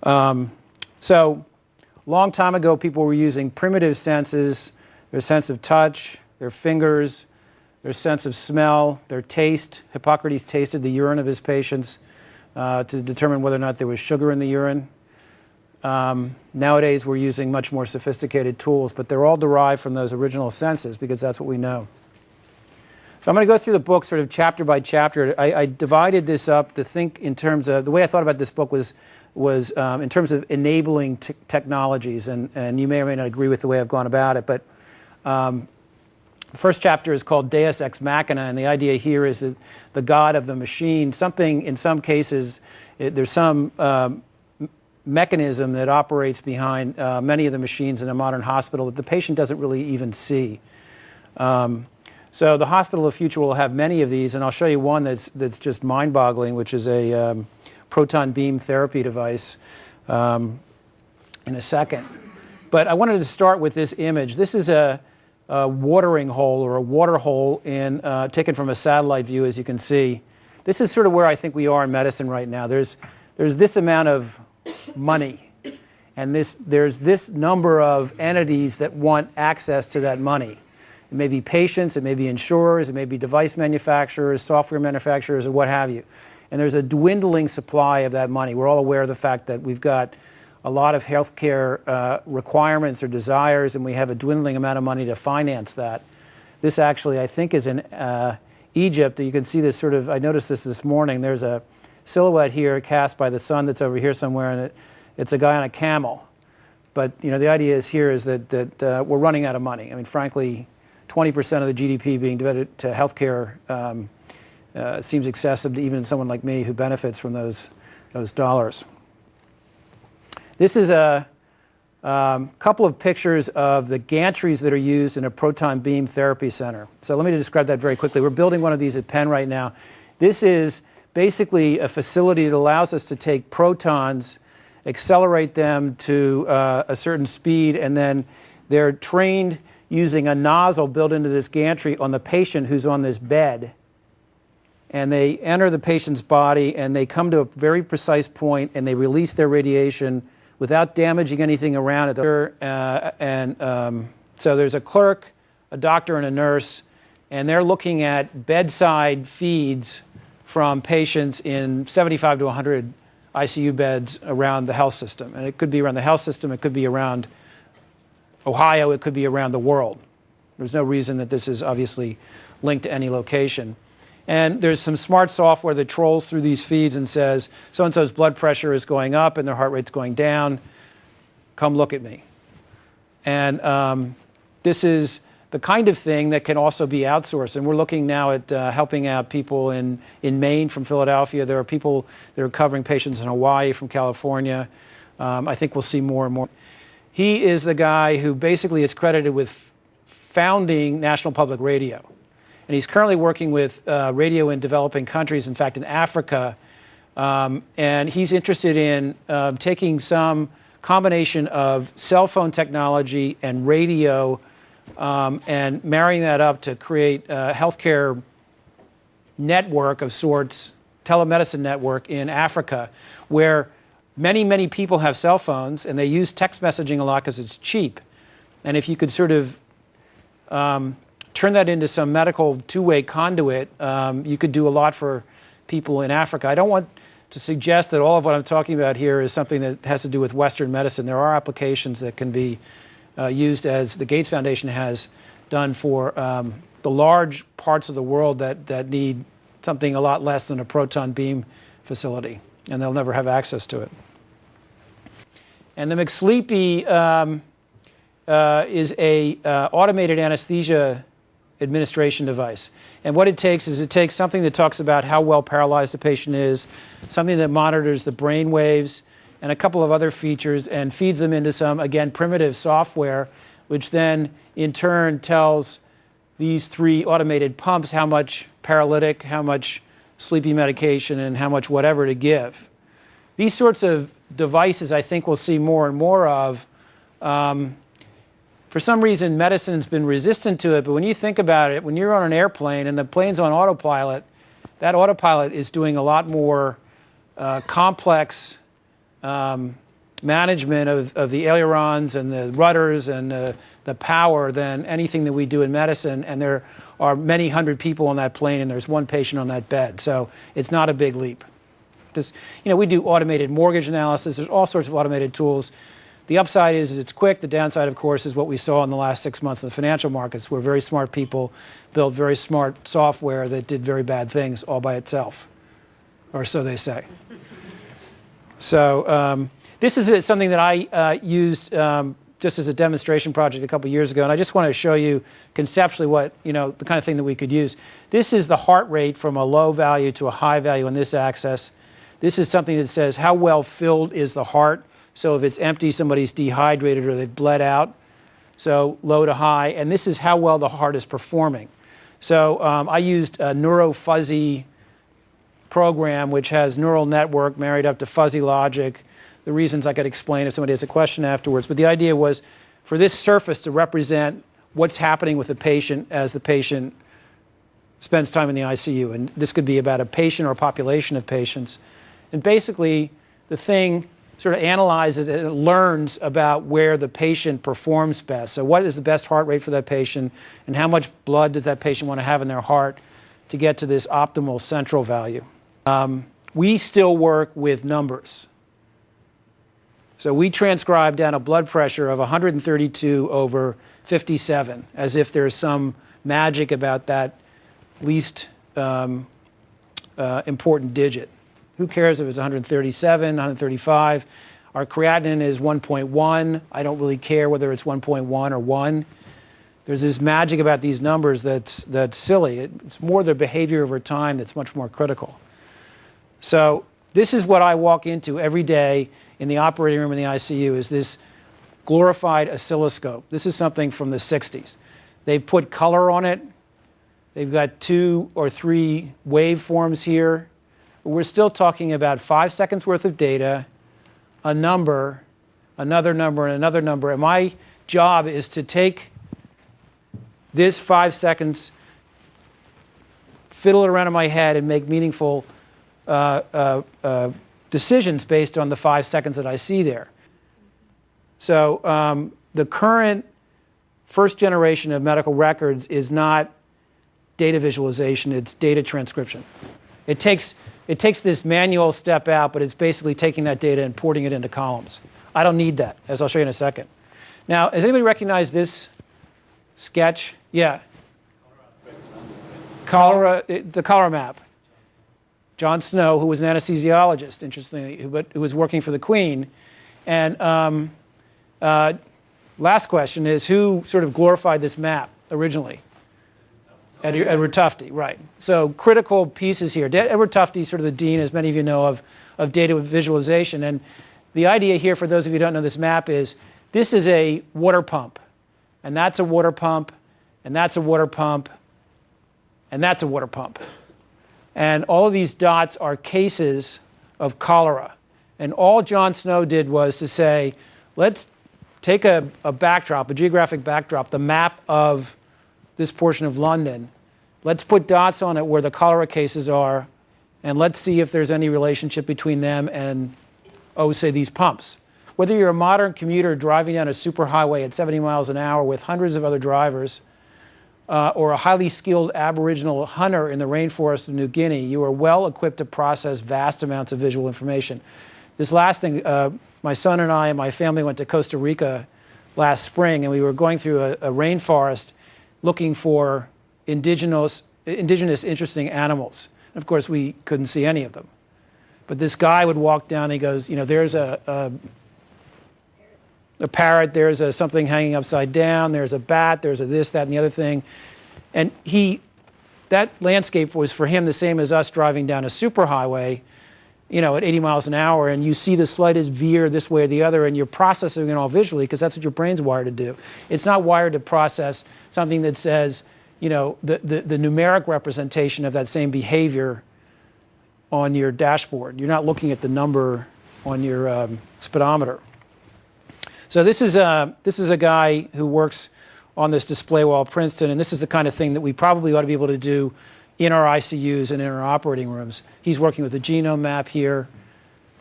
So a long time ago, people were using primitive senses, their sense of touch, their fingers, their sense of smell, their taste. Hippocrates tasted the urine of his patients to determine whether or not there was sugar in the urine. Nowadays, we're using much more sophisticated tools, but they're all derived from those original senses because that's what we know. So I'm going to go through the book sort of chapter by chapter. I divided this up to think in terms of, the way I thought about this book was in terms of enabling technologies, and you may or may not agree with the way I've gone about it, but the first chapter is called Deus Ex Machina, and the idea here is that the God of the machine, something, in some cases, there's some mechanism that operates behind many of the machines in a modern hospital that the patient doesn't really even see. So the hospital of the future will have many of these, and I'll show you one that's just mind-boggling, which is a proton beam therapy device in a second. But I wanted to start with this image. This is a watering hole or a water hole taken from a satellite view, as you can see. This is sort of where I think we are in medicine right now. There's this amount of money, and there's this number of entities that want access to that money. It may be patients, it may be insurers, it may be device manufacturers, software manufacturers, or what have you. And there's a dwindling supply of that money. We're all aware of the fact that we've got a lot of healthcare requirements or desires, and we have a dwindling amount of money to finance that. This actually, I think, is in Egypt. You can see this sort of, I noticed this morning. There's a silhouette here cast by the sun that's over here somewhere, and it's a guy on a camel. But you know, the idea here is that we're running out of money. I mean, frankly, 20% of the GDP being devoted to healthcare seems excessive to even someone like me who benefits from those dollars. This is a couple of pictures of the gantries that are used in a proton beam therapy center. So let me describe that very quickly. We're building one of these at Penn right now. This is basically a facility that allows us to take protons, accelerate them to a certain speed, and then they're trained using a nozzle built into this gantry on the patient who's on this bed. And they enter the patient's body, and they come to a very precise point, and they release their radiation without damaging anything around it. So there's a clerk, a doctor, and a nurse, and they're looking at bedside feeds from patients in 75 to 100 ICU beds around the health system. And it could be around the health system, it could be around Ohio, it could be around the world. There's no reason that this is obviously linked to any location. And there's some smart software that trolls through these feeds and says, so-and-so's blood pressure is going up and their heart rate's going down. Come look at me. And this is the kind of thing that can also be outsourced. And we're looking now at helping out people in Maine from Philadelphia. There are people that are covering patients in Hawaii from California. I think we'll see more and more. He is the guy who basically is credited with founding National Public Radio. And he's currently working with radio in developing countries, in fact, in Africa. And he's interested in taking some combination of cell phone technology and radio and marrying that up to create a healthcare network of sorts, telemedicine network in Africa, where many, many people have cell phones, and they use text messaging a lot because it's cheap. And if you could sort of turn that into some medical two-way conduit, you could do a lot for people in Africa. I don't want to suggest that all of what I'm talking about here is something that has to do with Western medicine. There are applications that can be used, as the Gates Foundation has done, for the large parts of the world that need something a lot less than a proton beam facility, and they'll never have access to it. And the McSleepy is a automated anesthesia administration device. And what it takes is something that talks about how well paralyzed the patient is, something that monitors the brain waves, and a couple of other features, and feeds them into some, again, primitive software, which then in turn tells these three automated pumps how much paralytic, how much sleepy medication, and how much whatever to give. These sorts of devices I think we'll see more and more of. For some reason, medicine's been resistant to it, but when you think about it, when you're on an airplane and the plane's on autopilot, that autopilot is doing a lot more complex management of the ailerons and the rudders and the power than anything that we do in medicine, and there are many hundred people on that plane and there's one patient on that bed. So it's not a big leap. Just, we do automated mortgage analysis. There's all sorts of automated tools. The upside is it's quick. The downside, of course, is what we saw in the last 6 months in the financial markets, where very smart people built very smart software that did very bad things all by itself, or so they say. So this is something that I used just as a demonstration project a couple years ago, and I just want to show you conceptually what, the kind of thing that we could use. This is the heart rate from a low value to a high value on this axis. This is something that says how well filled is the heart. So if it's empty, somebody's dehydrated or they've bled out. So low to high. And this is how well the heart is performing. So I used a neurofuzzy program, which has neural network married up to fuzzy logic. The reasons I could explain if somebody has a question afterwards. But the idea was for this surface to represent what's happening with the patient as the patient spends time in the ICU. And this could be about a patient or a population of patients. And basically, the thing sort of analyzes it and it learns about where the patient performs best. So what is the best heart rate for that patient, and how much blood does that patient want to have in their heart to get to this optimal central value? We still work with numbers. So we transcribe down a blood pressure of 132 over 57, as if there's some magic about that least important digit. Who cares if it's 137, 135? Our creatinine is 1.1. I don't really care whether it's 1.1 or 1. There's this magic about these numbers that's silly. It's more the behavior over time that's much more critical. So this is what I walk into every day in the operating room in the ICU, is this glorified oscilloscope. This is something from the 60s. They've put color on it. They've got 2 or 3 waveforms here. We're still talking about 5 seconds worth of data, a number, another number, and another number. And my job is to take this 5 seconds, fiddle it around in my head, and make meaningful decisions based on the 5 seconds that I see there. So the current first generation of medical records is not data visualization, it's data transcription. It takes this manual step out, but it's basically taking that data and porting it into columns. I don't need that, as I'll show you in a second. Now, does anybody recognize this sketch? Yeah. The cholera map. John Snow, who was an anesthesiologist, interestingly, who was working for the Queen. And last question is, who sort of glorified this map originally? Edward Tufte, right. So critical pieces here. Edward Tufte is sort of the dean, as many of you know, of data visualization. And the idea here, for those of you who don't know this map, is this is a water pump. And that's a water pump. And that's a water pump. And that's a water pump. And all of these dots are cases of cholera. And all John Snow did was to say, let's take a backdrop, a geographic backdrop, the map of this portion of London. Let's put dots on it where the cholera cases are, and let's see if there's any relationship between them and, say, these pumps. Whether you're a modern commuter driving down a superhighway at 70 miles an hour with hundreds of other drivers, or a highly skilled Aboriginal hunter in the rainforest of New Guinea, you are well equipped to process vast amounts of visual information. This last thing, my son and I and my family went to Costa Rica last spring, and we were going through a rainforest looking for indigenous interesting animals. And of course, we couldn't see any of them. But this guy would walk down and he goes, there's a parrot, there's something hanging upside down, there's a bat, there's a this, that, and the other thing. And that landscape was for him the same as us driving down a superhighway, at 80 miles an hour, and you see the slightest veer this way or the other, and you're processing it all visually because that's what your brain's wired to do. It's not wired to process something that says, the numeric representation of that same behavior on your dashboard. You're not looking at the number on your speedometer. So this is a guy who works on this display wall at Princeton, and this is the kind of thing that we probably ought to be able to do in our ICUs and in our operating rooms. He's working with a genome map here.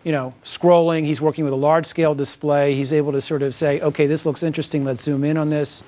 scrolling. He's working with a large-scale display. He's able to sort of say, okay, this looks interesting. Let's zoom in on this.